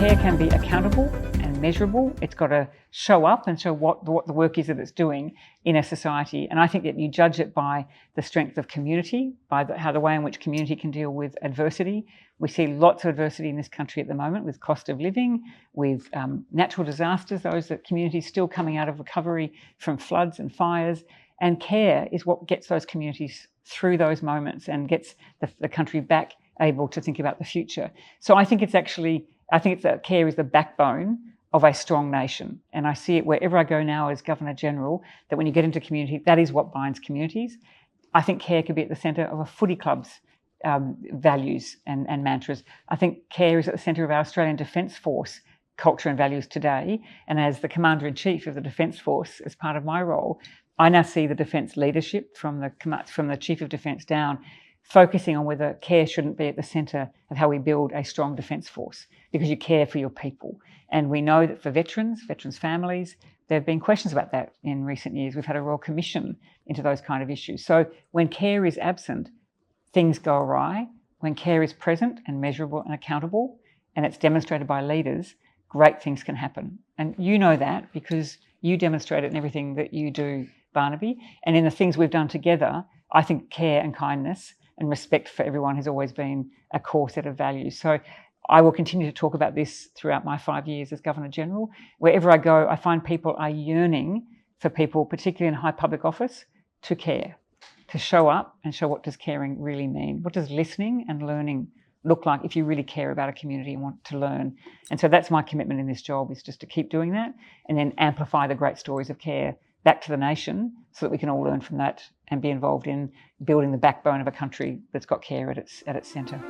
care can be accountable and measurable. It's got to show up and show what the work is that it's doing in a society. And I think that you judge it by the strength of community, by the way in which community can deal with adversity. We see lots of adversity in this country at the moment with cost of living, with natural disasters, those that communities still coming out of recovery from floods and fires. And care is what gets those communities through those moments and gets the country back able to think about the future. So I think that care is the backbone of a strong nation. And I see it wherever I go now as Governor General, that when you get into community, that is what binds communities. I think care could be at the centre of a footy club's values and mantras. I think care is at the centre of our Australian Defence Force culture and values today. And as the Commander-in-Chief of the Defence Force, as part of my role, I now see the defence leadership from the Chief of Defence down, focusing on whether care shouldn't be at the centre of how we build a strong defence force, because you care for your people. And we know that for veterans families, there have been questions about that in recent years. We've had a Royal Commission into those kind of issues. So when care is absent, things go awry. When care is present and measurable and accountable, and it's demonstrated by leaders, great things can happen. And you know that because you demonstrate it in everything that you do, Barnaby. And in the things we've done together, I think care and kindness and respect for everyone has always been a core set of values. So I will continue to talk about this throughout my 5 years as Governor General. Wherever I go, I find people are yearning for people, particularly in high public office, to care, to show up and show what does caring really mean. What does listening and learning look like if you really care about a community and want to learn? And so that's my commitment in this job, is just to keep doing that and then amplify the great stories of care back to the nation so that we can all learn from that and be involved in building the backbone of a country that's got care at its centre.